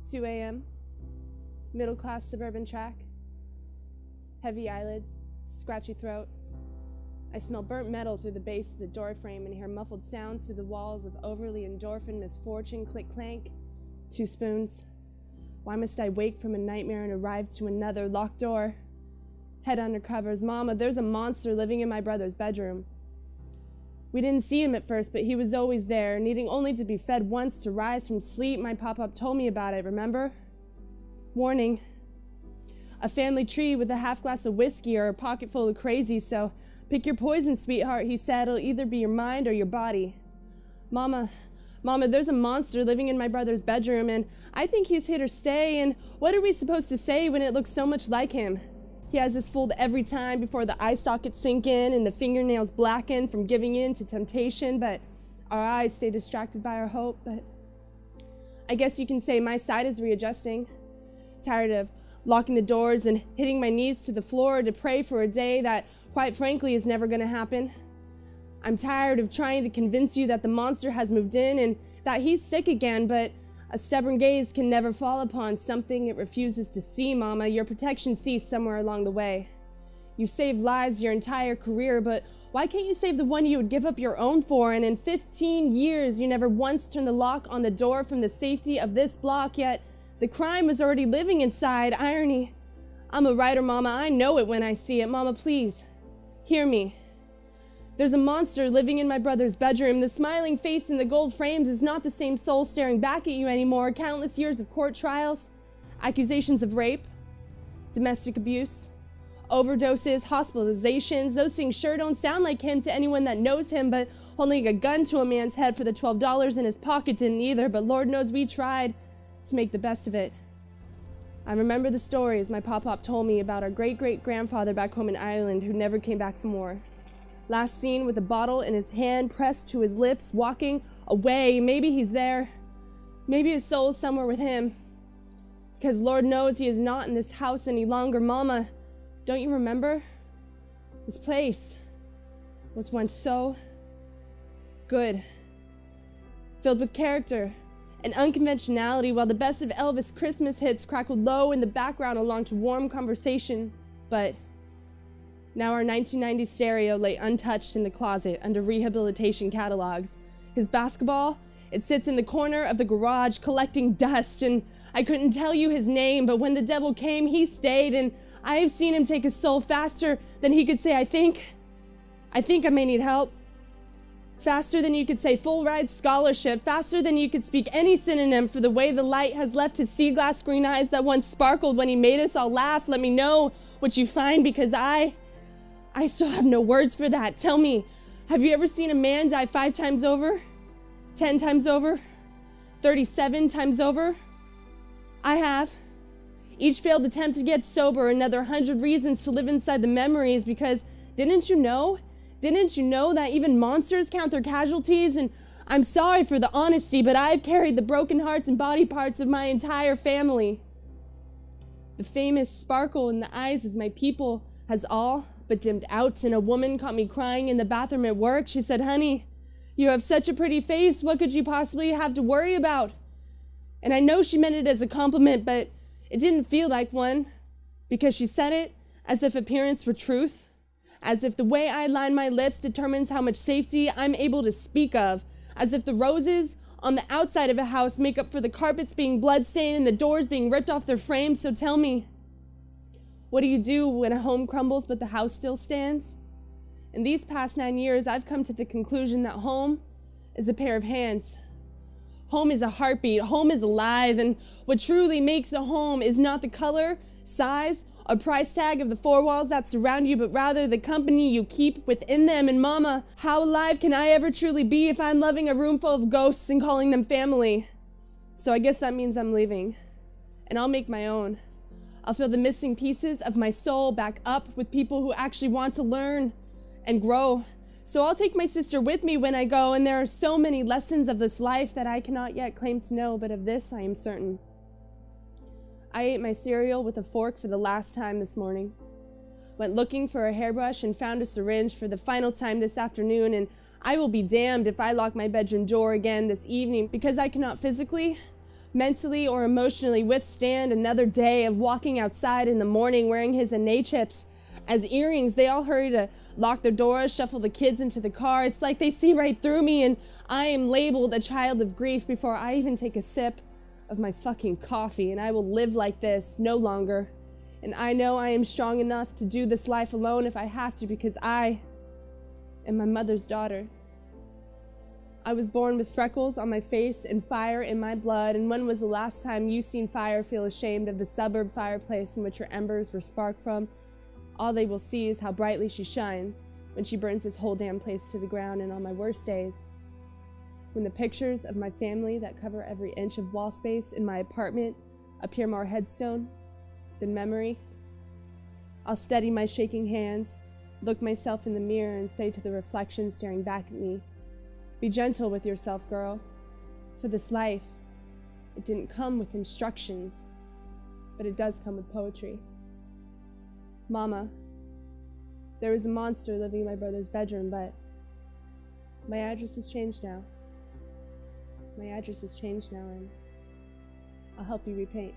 2 a.m., middle-class suburban track, heavy eyelids, scratchy throat. I smell burnt metal through the base of the doorframe and hear muffled sounds through the walls of overly endorphin misfortune, click-clank, 2 spoons. Why must I wake from a nightmare and arrive to another? Locked door, head under covers. Mama, there's a monster living in my brother's bedroom. We didn't see him at first, but he was always there, needing only to be fed once to rise from sleep. My pop-up told me about it, remember? Warning, a family tree with a half glass of whiskey or a pocket full of crazy, so pick your poison, sweetheart, he said. It'll either be your mind or your body. Mama, there's a monster living in my brother's bedroom, and I think he's here to stay, and what are we supposed to say when it looks so much like him? He has us fooled every time before the eye sockets sink in and the fingernails blacken from giving in to temptation, but our eyes stay distracted by our hope. But I guess you can say my side is readjusting. Tired of locking the doors and hitting my knees to the floor to pray for a day that, quite frankly, is never going to happen. I'm tired of trying to convince you that the monster has moved in and that he's sick again, but a stubborn gaze can never fall upon something it refuses to see, Mama. Your protection ceased somewhere along the way. You saved lives your entire career, but why can't you save the one you would give up your own for? And in 15 years, you never once turned the lock on the door from the safety of this block, yet the crime was already living inside. Irony. I'm a writer, Mama. I know it when I see it. Mama, please, hear me. There's a monster living in my brother's bedroom. The smiling face in the gold frames is not the same soul staring back at you anymore. Countless years of court trials, accusations of rape, domestic abuse, overdoses, hospitalizations. Those things sure don't sound like him to anyone that knows him, but holding a gun to a man's head for the $12 in his pocket didn't either. But Lord knows we tried to make the best of it. I remember the stories my pop-pop told me about our great-great-grandfather back home in Ireland who never came back for more. Last seen with a bottle in his hand pressed to his lips, walking away. Maybe he's there. Maybe his soul's somewhere with him. Because Lord knows he is not in this house any longer. Mama, don't you remember? This place was once so good, filled with character and unconventionality, while the best of Elvis Christmas hits crackled low in the background along to warm conversation. But now our 1990s stereo lay untouched in the closet under rehabilitation catalogs. His basketball, it sits in the corner of the garage collecting dust, and I couldn't tell you his name, but when the devil came, he stayed, and I have seen him take his soul faster than he could say, I think I may need help. Faster than you could say full ride scholarship, faster than you could speak any synonym for the way the light has left his sea glass green eyes that once sparkled when he made us all laugh. Let me know what you find, because I still have no words for that. Tell me, have you ever seen a man die 5 times over? 10 times over? 37 times over? I have. Each failed attempt to get sober, another 100 reasons to live inside the memories, because didn't you know that even monsters count their casualties? And I'm sorry for the honesty, but I've carried the broken hearts and body parts of my entire family. The famous sparkle in the eyes of my people has all but dimmed out, and a woman caught me crying in the bathroom at work. She said, honey, you have such a pretty face. What could you possibly have to worry about? And I know she meant it as a compliment, but it didn't feel like one, because she said it as if appearance were truth, as if the way I line my lips determines how much safety I'm able to speak of, as if the roses on the outside of a house make up for the carpets being bloodstained and the doors being ripped off their frames. So tell me, what do you do when a home crumbles but the house still stands? In these past 9 years, I've come to the conclusion that home is a pair of hands. Home is a heartbeat. Home is alive. And what truly makes a home is not the color, size, or price tag of the 4 walls that surround you, but rather the company you keep within them. And Mama, how alive can I ever truly be if I'm loving a room full of ghosts and calling them family? So I guess that means I'm leaving. And I'll make my own. I'll fill the missing pieces of my soul back up with people who actually want to learn and grow. So I'll take my sister with me when I go, and there are so many lessons of this life that I cannot yet claim to know, but of this I am certain. I ate my cereal with a fork for the last time this morning, went looking for a hairbrush and found a syringe for the final time this afternoon, and I will be damned if I lock my bedroom door again this evening, because I cannot physically, mentally or emotionally withstand another day of walking outside in the morning wearing his Ane chips as earrings. They all hurry to lock their doors, shuffle the kids into the car. It's like they see right through me, and I am labeled a child of grief before I even take a sip of my fucking coffee, and I will live like this no longer. And I know I am strong enough to do this life alone if I have to, because I am my mother's daughter. I was born with freckles on my face and fire in my blood, and when was the last time you seen fire feel ashamed of the suburb fireplace in which your embers were sparked from? All they will see is how brightly she shines when she burns this whole damn place to the ground. And on my worst days, when the pictures of my family that cover every inch of wall space in my apartment appear more headstone than memory, I'll steady my shaking hands, look myself in the mirror, and say to the reflection staring back at me, "Be gentle with yourself, girl, for this life, it didn't come with instructions, but it does come with poetry." Mama, there was a monster living in my brother's bedroom, but my address has changed now. My address has changed now, and I'll help you repaint.